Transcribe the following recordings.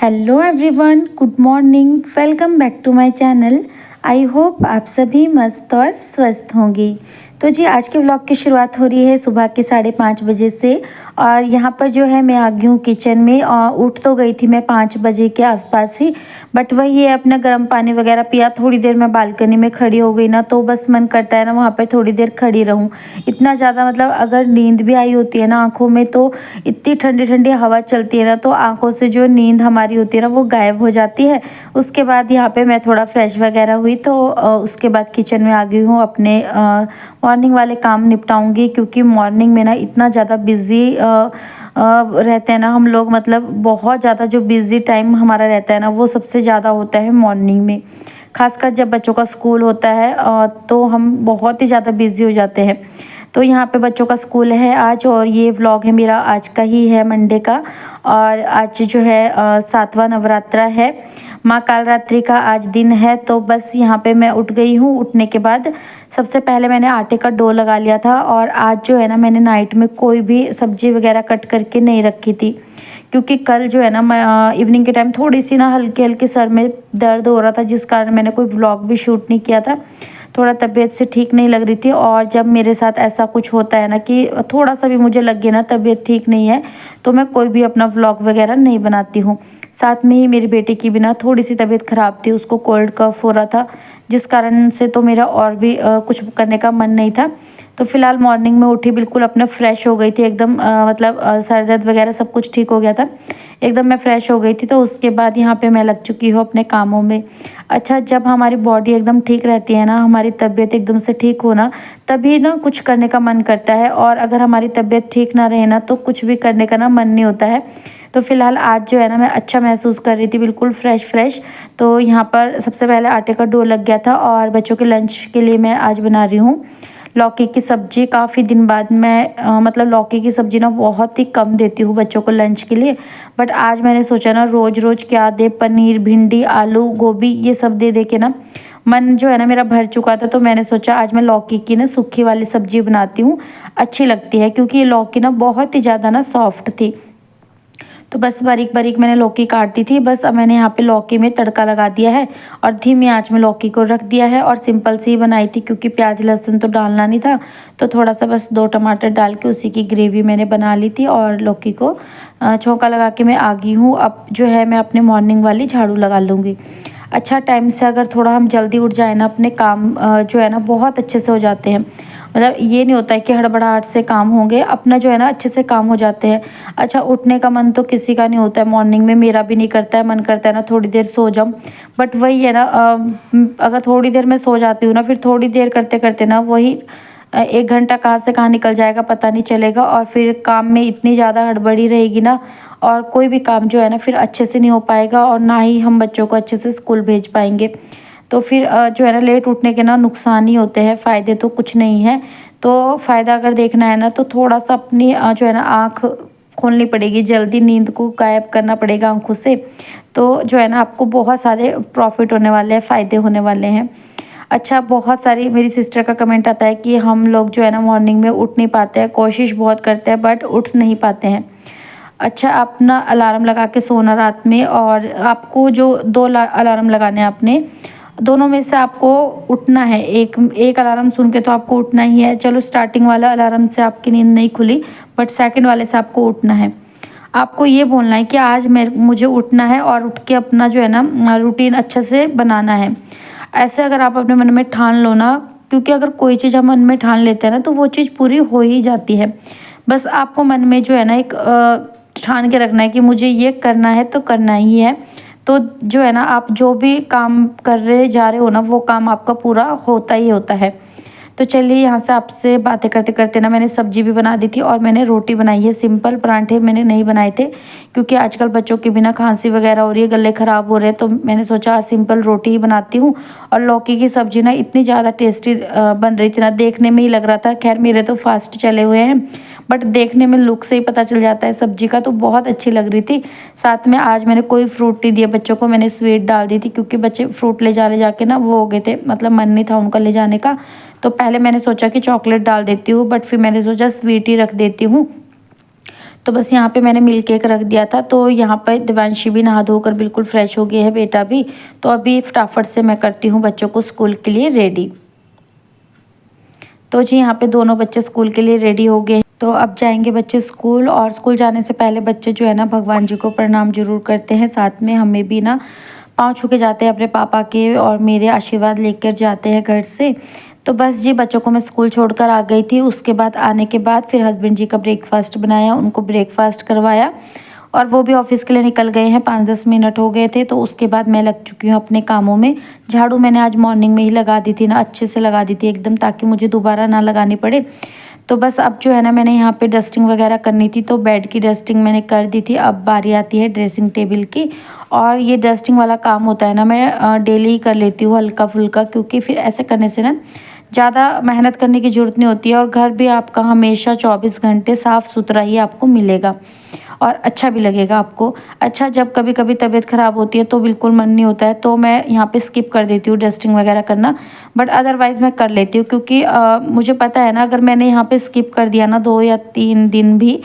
Hello everyone, good morning. Welcome back to my channel. I hope आप सभी मस्त और स्वस्थ होंगे। तो जी आज के व्लॉग की शुरुआत हो रही है सुबह के 5:30 बजे से। और यहाँ पर जो है मैं आ गई हूँ किचन में। और उठ तो गई थी मैं 5 बजे के आसपास ही, बट वही है अपना गर्म पानी वगैरह पिया। थोड़ी देर मैं बालकनी में खड़ी हो गई ना, तो बस मन करता है ना वहाँ पर थोड़ी देर खड़ी रहूँ। इतना ज़्यादा मतलब अगर नींद भी आई होती है ना आँखों में, तो इतनी ठंडी ठंडी हवा चलती है ना, तो आँखों से जो नींद हमारी होती है ना वो गायब हो जाती है। उसके बाद यहाँ पे मैं थोड़ा फ्रेश वगैरह हुई, तो उसके बाद किचन में आ गई हूँ। अपने मॉर्निंग वाले काम निपटाऊंगी, क्योंकि मॉर्निंग में ना इतना ज़्यादा बिज़ी रहते हैं ना हम लोग। मतलब बहुत ज़्यादा जो बिज़ी टाइम हमारा रहता है ना, वो सबसे ज़्यादा होता है मॉर्निंग में। खासकर जब बच्चों का स्कूल होता है तो हम बहुत ही ज़्यादा बिज़ी हो जाते हैं। तो यहाँ पे बच्चों का स्कूल है आज, और ये व्लॉग है मेरा आज का ही है, मंडे का। और आज जो है 7वां नवरात्रा है, माँ कालरात्रि का आज दिन है। तो बस यहाँ पे मैं उठ गई हूँ। उठने के बाद सबसे पहले मैंने आटे का डो लगा लिया था। और आज जो है ना मैंने नाइट में कोई भी सब्जी वगैरह कट करके नहीं रखी थी, क्योंकि कल जो है ना मैं इवनिंग के टाइम थोड़ी सी ना हल्के हल्के सर में दर्द हो रहा था, जिस कारण मैंने कोई व्लॉग भी शूट नहीं किया था। थोड़ा तबीयत से ठीक नहीं लग रही थी। और जब मेरे साथ ऐसा कुछ होता है ना कि थोड़ा सा भी मुझे लगे ना तबीयत ठीक नहीं है, तो मैं कोई भी अपना व्लॉग वगैरह नहीं बनाती हूँ। साथ में ही मेरी बेटी की भी ना थोड़ी सी तबीयत ख़राब थी, उसको कोल्ड कफ हो रहा था, जिस कारण से तो मेरा और भी कुछ करने का मन नहीं था। तो फिलहाल मॉर्निंग में उठी, बिल्कुल अपने फ्रेश हो गई थी एकदम। मतलब सर दर्द वगैरह सब कुछ ठीक हो गया था, एकदम मैं फ्रेश हो गई थी। तो उसके बाद यहाँ पे मैं लग चुकी हूँ अपने कामों में। अच्छा, जब हमारी बॉडी एकदम ठीक रहती है ना, हमारी तबीयत एकदम से ठीक हो ना, तभी ना कुछ करने का मन करता है। और अगर हमारी तबीयत ठीक ना रहे ना, तो कुछ भी करने का ना मन नहीं होता है। तो फिलहाल आज जो है ना मैं अच्छा महसूस कर रही थी, बिल्कुल फ्रेश फ्रेश। तो यहाँ पर सबसे पहले आटे का डो लग गया था, और बच्चों के लंच के लिए मैं आज बना रही हूँ लौकी की सब्ज़ी। काफ़ी दिन बाद मैं मतलब लौकी की सब्ज़ी ना बहुत ही कम देती हूँ बच्चों को लंच के लिए। बट आज मैंने सोचा ना रोज़ रोज़ क्या दे, पनीर, भिंडी, आलू, गोभी ये सब दे दे के ना मन जो है ना मेरा भर चुका था। तो मैंने सोचा आज मैं लौकी की ना सूखी वाली सब्ज़ी बनाती हूँ। अच्छी लगती है, क्योंकि ये लौकी ना बहुत ही ज़्यादा ना सॉफ्ट थी। तो बस बारीक बारीक मैंने लौकी काट दी थी। बस अब मैंने यहाँ पे लौकी में तड़का लगा दिया है, और धीमी आंच में लौकी को रख दिया है। और सिंपल सी बनाई थी, क्योंकि प्याज लहसुन तो डालना नहीं था। तो थोड़ा सा बस 2 टमाटर डाल के उसी की ग्रेवी मैंने बना ली थी, और लौकी को छौंका लगा के मैं आ गई हूँ। अब जो है मैं अपने मॉर्निंग वाली झाड़ू लगा लूँगी। अच्छा, टाइम से अगर थोड़ा हम जल्दी उठ जाए ना, अपने काम जो है ना बहुत अच्छे से हो जाते हैं। मतलब ये नहीं होता है कि हड़बड़ाहट से काम होंगे, अपना जो है ना अच्छे से काम हो जाते हैं। अच्छा, उठने का मन तो किसी का नहीं होता है मॉर्निंग में, मेरा भी नहीं करता है। मन करता है ना थोड़ी देर सो जाऊं, बट वही है ना अगर थोड़ी देर मैं सो जाती हूँ ना, फिर थोड़ी देर करते करते ना वही 1 घंटा कहाँ से कहाँ निकल जाएगा पता नहीं चलेगा। और फिर काम में इतनी ज़्यादा हड़बड़ी रहेगी ना, और कोई भी काम जो है ना फिर अच्छे से नहीं हो पाएगा, और ना ही हम बच्चों को अच्छे से स्कूल भेज पाएंगे। तो फिर जो है ना लेट उठने के ना नुकसान ही होते हैं, फ़ायदे तो कुछ नहीं है। तो फ़ायदा अगर देखना है ना, तो थोड़ा सा अपनी जो है ना आँख खोलनी पड़ेगी, जल्दी नींद को गायब करना पड़ेगा आँखों से। तो जो है ना आपको बहुत सारे प्रॉफिट होने वाले हैं, फ़ायदे होने वाले हैं। अच्छा, बहुत सारी मेरी सिस्टर का कमेंट आता है कि हम लोग जो है ना मॉर्निंग में उठ नहीं पाते हैं, कोशिश बहुत करते हैं बट उठ नहीं पाते हैं। अच्छा, अपना अलार्म लगा के सोना रात में, और आपको जो 2 अलार्म लगाने हैं आपने, दोनों में से आपको उठना है। एक एक अलार्म सुन के तो आपको उठना ही है। चलो, स्टार्टिंग वाला अलार्म से आपकी नींद नहीं खुली, बट सेकंड वाले से आपको उठना है। आपको ये बोलना है कि आज मुझे उठना है, और उठ के अपना जो है ना रूटीन अच्छे से बनाना है। ऐसे अगर आप अपने मन में ठान लो ना, क्योंकि अगर कोई चीज़ हम मन में ठान लेते हैं ना, तो वो चीज़ पूरी हो ही जाती है। बस आपको मन में जो है ना एक ठान के रखना है कि मुझे ये करना है तो करना ही है। तो जो है ना आप जो भी काम कर रहे जा रहे हो ना, वो काम आपका पूरा होता ही होता है। तो चलिए, यहाँ से आपसे बातें करते करते ना मैंने सब्जी भी बना दी थी, और मैंने रोटी बनाई है। सिंपल परांठे मैंने नहीं बनाए थे, क्योंकि आजकल बच्चों के बिना खांसी वगैरह हो रही है, गले ख़राब हो रहे हैं। तो मैंने सोचा आज सिंपल रोटी ही बनाती हूँ। और लौकी की सब्ज़ी ना इतनी ज़्यादा टेस्टी बन रही थी ना, देखने में ही लग रहा था। खैर, मेरे तो फास्ट चले हुए हैं, बट देखने में लुक से ही पता चल जाता है सब्जी का। तो बहुत अच्छी लग रही थी। साथ में आज मैंने कोई फ्रूट नहीं दिया बच्चों को, मैंने स्वीट डाल दी थी, क्योंकि बच्चे फ्रूट ले जाके ना वो हो गए थे, मतलब मन नहीं था उनका ले जाने का। तो पहले मैंने सोचा कि चॉकलेट डाल देती हूँ, बट फिर मैंने सोचा स्वीट ही रख देती हूँ। तो बस यहाँ पे मैंने मिल्क केक रख दिया था। तो यहाँ पर दिवांशी भी नहा धोकर बिल्कुल फ्रेश हो गई है, बेटा भी। तो अभी फटाफट से मैं करती हूँ बच्चों को स्कूल के लिए रेडी। तो जी यहाँ पे दोनों बच्चे स्कूल के लिए रेडी हो गए। तो अब जाएंगे बच्चे स्कूल, और स्कूल जाने से पहले बच्चे जो है ना भगवान जी को प्रणाम जरूर करते हैं। साथ में हमें भी ना पाँव छू के जाते हैं अपने पापा के, और मेरे आशीर्वाद लेकर जाते हैं घर से। तो बस जी बच्चों को मैं स्कूल छोड़कर आ गई थी। उसके बाद आने के बाद फिर हस्बैंड जी का ब्रेकफास्ट बनाया, उनको ब्रेकफास्ट करवाया, और वो भी ऑफिस के लिए निकल गए हैं। 5-10 मिनट हो गए थे। तो उसके बाद मैं लग चुकी हूँ अपने कामों में। झाड़ू मैंने आज मॉर्निंग में ही लगा दी थी ना, अच्छे से लगा दी थी एकदम, ताकि मुझे दोबारा ना लगानी पड़े। तो बस अब जो है ना मैंने यहाँ पे डस्टिंग वगैरह करनी थी, तो बेड की डस्टिंग मैंने कर दी थी। अब बारी आती है ड्रेसिंग टेबल की, और ये डस्टिंग वाला काम होता है ना, मैं डेली ही कर लेती हूँ हल्का फुल्का, क्योंकि फिर ऐसे करने से ना ज़्यादा मेहनत करने की ज़रूरत नहीं होती है, और घर भी आपका हमेशा 24 घंटे साफ़ सुथरा ही आपको मिलेगा, और अच्छा भी लगेगा आपको। अच्छा, जब कभी कभी तबीयत ख़राब होती है तो बिल्कुल मन नहीं होता है, तो मैं यहाँ पे स्किप कर देती हूँ डस्टिंग वगैरह करना। बट अदरवाइज़ मैं कर लेती हूँ, क्योंकि मुझे पता है ना, अगर मैंने यहाँ पे स्किप कर दिया ना 2 या 3 दिन भी,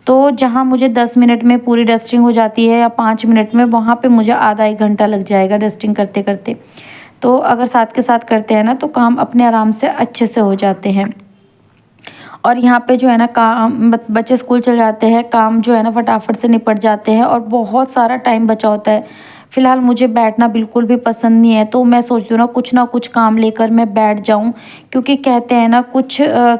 तो जहाँ मुझे 10 मिनट में पूरी डस्टिंग हो जाती है या 5 मिनट में, वहाँ पे मुझे आधा 1 घंटा लग जाएगा डस्टिंग करते करते। तो अगर साथ के साथ करते हैं ना, तो काम अपने आराम से अच्छे से हो जाते हैं। और यहाँ पे जो है ना काम, बच्चे स्कूल चले जाते हैं, काम जो है ना फटाफट से निपट जाते हैं, और बहुत सारा टाइम बचा होता है। फ़िलहाल मुझे बैठना बिल्कुल भी पसंद नहीं है, तो मैं सोचती हूँ ना कुछ काम लेकर मैं बैठ जाऊँ, क्योंकि कहते हैं ना कुछ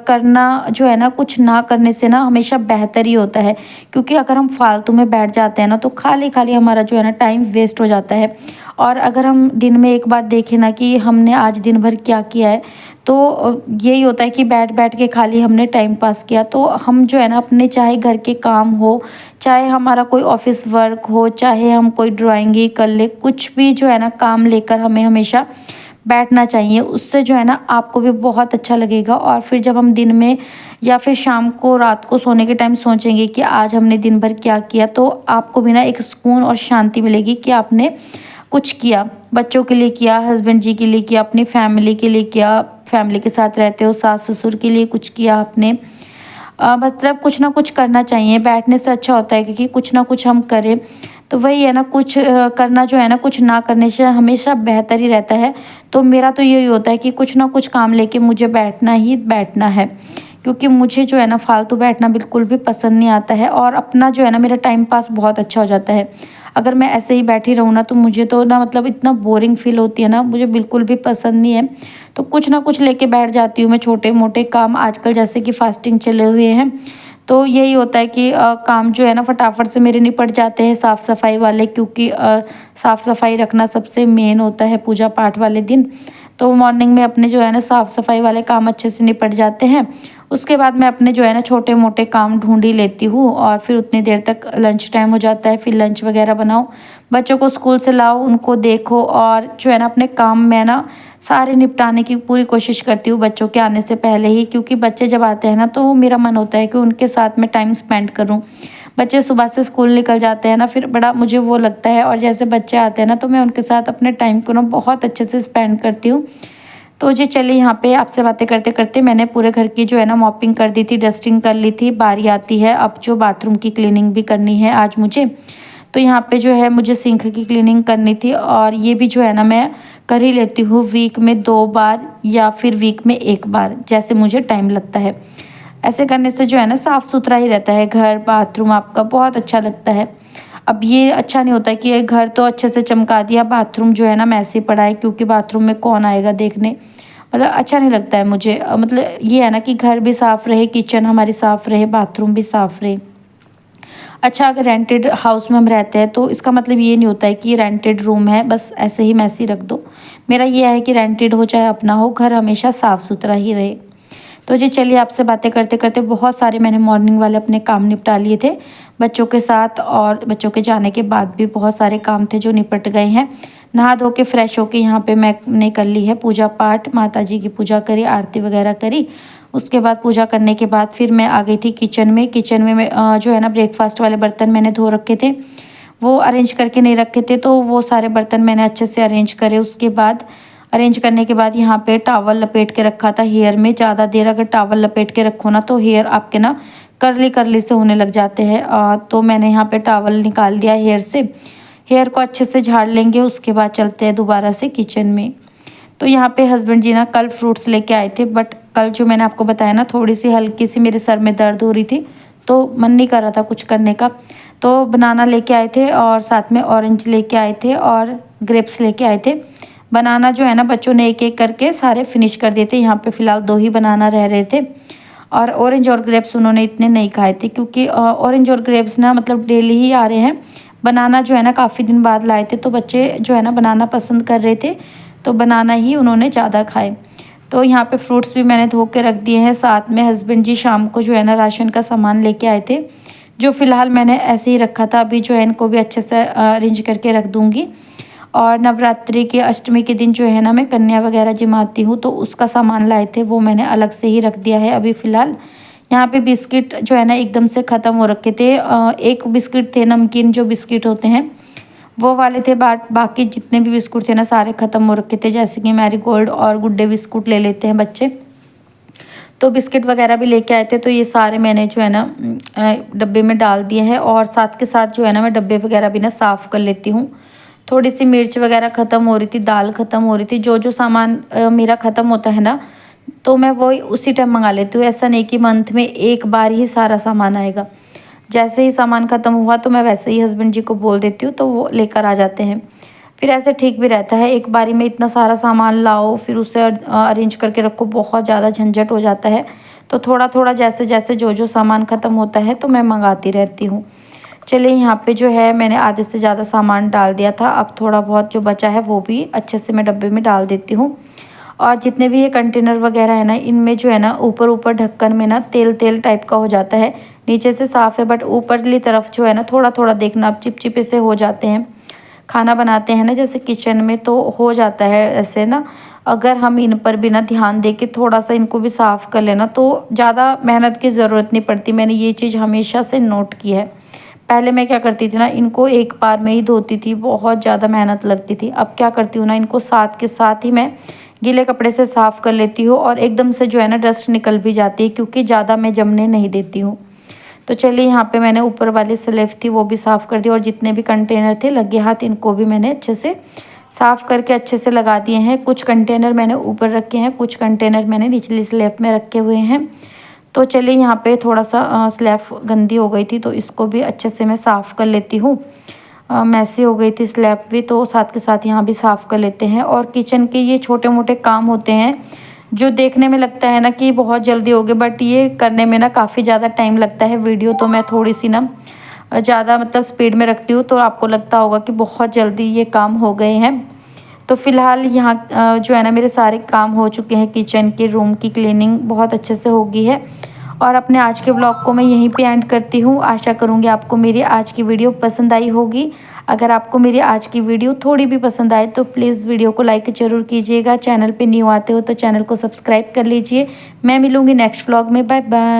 करना जो है ना, कुछ ना करने से ना हमेशा बेहतर ही होता है। क्योंकि अगर हम फालतू में बैठ जाते हैं ना, तो खाली खाली हमारा जो है ना टाइम वेस्ट हो जाता है। और अगर हम दिन में एक बार देखें ना कि हमने आज दिन भर क्या किया है, तो यही होता है कि बैठ बैठ के खाली हमने टाइम पास किया। तो हम जो है ना अपने, चाहे घर के काम हो, चाहे हमारा कोई ऑफिस वर्क हो, चाहे हम कोई ड्राइंग ही कर ले, कुछ भी जो है ना काम लेकर हमें हमेशा बैठना चाहिए। उससे जो है ना आपको भी बहुत अच्छा लगेगा। और फिर जब हम दिन में या फिर शाम को, रात को सोने के टाइम सोचेंगे कि आज हमने दिन भर क्या किया, तो आपको भी ना एक सुकून और शांति मिलेगी कि आपने कुछ किया, बच्चों के लिए किया, हस्बैंड जी के लिए किया, अपनी फैमिली के लिए किया, फैमिली के साथ रहते हो, सास ससुर के लिए कुछ किया आपने। मतलब कुछ ना कुछ करना चाहिए, बैठने से अच्छा होता है कि कुछ ना कुछ हम करें। तो वही है ना, कुछ करना जो है ना, कुछ ना करने से हमेशा बेहतर ही रहता है। तो मेरा तो यही होता है कि कुछ ना कुछ काम लेके मुझे बैठना ही बैठना है, क्योंकि मुझे जो है ना फालतू बैठना बिल्कुल भी पसंद नहीं आता है, और अपना जो है ना मेरा टाइम पास बहुत अच्छा हो जाता है। अगर मैं ऐसे ही बैठी रहूँ ना, तो मुझे तो ना मतलब इतना बोरिंग फील होती है ना, मुझे बिल्कुल भी पसंद नहीं है। तो कुछ ना कुछ लेके बैठ जाती हूँ मैं, छोटे मोटे काम। आजकल जैसे कि फास्टिंग चले हुए हैं, तो यही होता है कि काम जो है ना फटाफट से मेरे निपट जाते हैं, साफ़ सफाई वाले, क्योंकि साफ़ सफाई रखना सबसे मेन होता है पूजा पाठ वाले दिन। तो मॉर्निंग में अपने जो है ना साफ़ सफाई वाले काम अच्छे से निपट जाते हैं। उसके बाद मैं अपने जो है ना छोटे मोटे काम ढूंढ ही लेती हूँ, और फिर उतनी देर तक लंच टाइम हो जाता है। फिर लंच वगैरह बनाओ, बच्चों को स्कूल से लाओ, उनको देखो, और जो है ना अपने काम में ना सारे निपटाने की पूरी कोशिश करती हूँ बच्चों के आने से पहले ही। क्योंकि बच्चे जब आते हैं ना, तो मेरा मन होता है कि उनके साथ में टाइम स्पेंड करूँ। बच्चे सुबह से स्कूल निकल जाते हैं ना, फिर बड़ा मुझे वो लगता है, और जैसे बच्चे आते हैं ना, तो मैं उनके साथ अपने टाइम को ना बहुत अच्छे से स्पेंड करती हूँ। तो जी चलिए, यहाँ पे आपसे बातें करते करते मैंने पूरे घर की जो है ना मॉपिंग कर दी थी, डस्टिंग कर ली थी। बारी आती है अब जो बाथरूम की क्लीनिंग भी करनी है आज मुझे। तो यहाँ पे जो है मुझे सिंक की क्लीनिंग करनी थी, और ये भी जो है ना मैं कर ही लेती हूँ वीक में 2 बार, या फिर वीक में 1 बार, जैसे मुझे टाइम लगता है। ऐसे करने से जो है ना साफ़ सुथरा ही रहता है घर, बाथरूम आपका बहुत अच्छा लगता है। अब ये अच्छा नहीं होता है कि घर तो अच्छे से चमका दिया, बाथरूम जो है ना मैसी पड़ा है, क्योंकि बाथरूम में कौन आएगा देखने। मतलब अच्छा नहीं लगता है मुझे। मतलब ये है ना कि घर भी साफ़ रहे, किचन हमारी साफ़ रहे, बाथरूम भी साफ़ रहे। अच्छा, अगर रेंटेड हाउस में हम रहते हैं, तो इसका मतलब ये नहीं होता है कि रेंटेड रूम है बस ऐसे ही मैसी रख दो। मेरा ये है कि रेंटेड हो चाहे अपना हो, घर हमेशा साफ़ सुथरा ही रहे। तो जी चलिए, आपसे बातें करते करते बहुत सारे मैंने मॉर्निंग वाले अपने काम निपटा लिए थे बच्चों के साथ, और बच्चों के जाने के बाद भी बहुत सारे काम थे जो निपट गए हैं। नहा धो के फ्रेश होके यहाँ पे मैंने कर ली है पूजा पाठ, माता जी की पूजा करी, आरती वगैरह करी। उसके बाद पूजा करने के बाद फिर मैं आ गई थी किचन में। किचन में मैं जो है ना ब्रेकफास्ट वाले बर्तन मैंने धो रखे थे, वो अरेंज करके नहीं रखे थे, तो वो सारे बर्तन मैंने अच्छे से अरेंज करे। उसके बाद अरेंज करने के बाद यहाँ पे टॉवल लपेट के रखा था हेयर में। ज़्यादा देर अगर टॉवल लपेट के रखो ना, तो हेयर आपके ना करली करली से होने लग जाते हैं। तो मैंने यहाँ पे टॉवल निकाल दिया हेयर से। हेयर को अच्छे से झाड़ लेंगे, उसके बाद चलते हैं दोबारा से किचन में। तो यहाँ पे हस्बैंड जी ना कल फ्रूट्स लेके आए थे, बट कल जो मैंने आपको बताया ना थोड़ी सी हल्की सी मेरे सर में दर्द हो रही थी, तो मन नहीं कर रहा था कुछ करने का। तो बनाना लेके आए थे और साथ में ऑरेंज लेके आए थे और ग्रेप्स लेके आए थे। बनाना जो है ना बच्चों ने एक एक करके सारे फिनिश कर दिए थे। यहाँ पे फ़िलहाल 2 ही बनाना रह रहे थे और ऑरेंज और ग्रेप्स उन्होंने इतने नहीं खाए थे, क्योंकि ऑरेंज और ग्रेप्स ना मतलब डेली ही आ रहे हैं। बनाना जो है ना काफ़ी दिन बाद लाए थे, तो बच्चे जो है ना बनाना पसंद कर रहे थे, तो बनाना ही उन्होंने ज़्यादा खाए। तो यहाँ पे फ्रूट्स भी मैंने धो के रख दिए हैं। साथ में हस्बैंड जी शाम को जो है ना राशन का सामान लेके आए थे, जो फ़िलहाल मैंने ऐसे ही रखा था। अभी जो है इनको भी अच्छे से अरेंज करके रख दूँगी। और नवरात्रि के अष्टमी के दिन जो है ना मैं कन्या वगैरह जिमाती हूँ, तो उसका सामान लाए थे, वो मैंने अलग से ही रख दिया है अभी फ़िलहाल। यहाँ पे बिस्किट जो है ना एकदम से ख़त्म हो रखे थे। एक बिस्किट थे, नमकीन जो बिस्किट होते हैं वो वाले थे, बाकी जितने भी बिस्कुट थे ना सारे ख़त्म हो रखे थे। जैसे कि मैरी गोल्ड और गुड डे बिस्कुट ले लेते हैं बच्चे, तो बिस्किट वगैरह भी लेके आए थे। तो ये सारे मैंने जो है ना डब्बे में डाल दिए हैं। और साथ के साथ जो है ना मैं डब्बे वगैरह भी ना साफ़ कर लेती हूँ। थोड़ी सी मिर्च वगैरह ख़त्म हो रही थी, दाल ख़त्म हो रही थी, जो जो सामान मेरा ख़त्म होता है ना तो मैं वही उसी टाइम मंगा लेती हूँ। ऐसा नहीं कि मंथ में एक बार ही सारा सामान आएगा। जैसे ही सामान ख़त्म हुआ तो मैं वैसे ही हस्बैंड जी को बोल देती हूँ, तो वो लेकर आ जाते हैं। फिर ऐसे ठीक भी रहता है, एक बारी में इतना सारा सामान लाओ फिर उसे अरेंज करके रखो, बहुत ज़्यादा झंझट हो जाता है। तो थोड़ा थोड़ा जैसे जैसे जो जो सामान ख़त्म होता है तो मैं मंगाती रहती हूँ। चलिए यहाँ पे जो है मैंने आधे से ज़्यादा सामान डाल दिया था। अब थोड़ा बहुत जो बचा है वो भी अच्छे से मैं डब्बे में डाल देती हूँ। और जितने भी ये कंटेनर वगैरह है ना इनमें जो है ना ऊपर ऊपर ढक्कन में ना तेल तेल टाइप का हो जाता है। नीचे से साफ़ है बट ऊपरली तरफ जो है ना थोड़ा थोड़ा देखना, अब चिपचिपे से हो जाते हैं। खाना बनाते हैं ना जैसे किचन में, तो हो जाता है ऐसे ना। अगर हम इन पर भी ना ध्यान दे के थोड़ा सा इनको भी साफ़ कर लेना तो ज़्यादा मेहनत की ज़रूरत नहीं पड़ती। मैंने ये चीज़ हमेशा से नोट की है। पहले मैं क्या करती थी ना इनको एक बार में ही धोती थी, बहुत ज़्यादा मेहनत लगती थी। अब क्या करती हूँ ना इनको साथ के साथ ही मैं गीले कपड़े से साफ़ कर लेती हूँ और एकदम से जो है ना डस्ट निकल भी जाती है, क्योंकि ज़्यादा मैं जमने नहीं देती हूँ। तो चलिए यहाँ पे मैंने ऊपर वाली स्लेफ थी वो भी साफ़ कर दी, और जितने भी कंटेनर थे लगे हाथ इनको भी मैंने अच्छे से साफ़ करके अच्छे से लगा दिए हैं। कुछ कंटेनर मैंने ऊपर रखे हैं, कुछ कंटेनर मैंने निचली स्लेफ में रखे हुए हैं। तो चलिए यहाँ पे थोड़ा सा स्लेफ गंदी हो गई थी, तो इसको भी अच्छे से मैं साफ़ कर लेती हूँ। मैसी हो गई थी स्लैब भी, तो साथ के साथ यहाँ भी साफ़ कर लेते हैं। और किचन के ये छोटे मोटे काम होते हैं जो देखने में लगता है ना कि बहुत जल्दी हो गए, बट ये करने में ना काफ़ी ज़्यादा टाइम लगता है। वीडियो तो मैं थोड़ी सी ना ज़्यादा मतलब स्पीड में रखती हूँ, तो आपको लगता होगा कि बहुत जल्दी ये काम हो गए हैं। तो फ़िलहाल यहाँ जो है ना मेरे सारे काम हो चुके हैं। किचन के रूम की क्लीनिंग बहुत अच्छे से हो गई है। और अपने आज के ब्लॉग को मैं यहीं पे एंड करती हूँ। आशा करूँगी आपको मेरी आज की वीडियो पसंद आई होगी। अगर आपको मेरी आज की वीडियो थोड़ी भी पसंद आए तो प्लीज़ वीडियो को लाइक ज़रूर कीजिएगा। चैनल पे न्यू आते हो तो चैनल को सब्सक्राइब कर लीजिए। मैं मिलूँगी नेक्स्ट ब्लॉग में। Bye bye.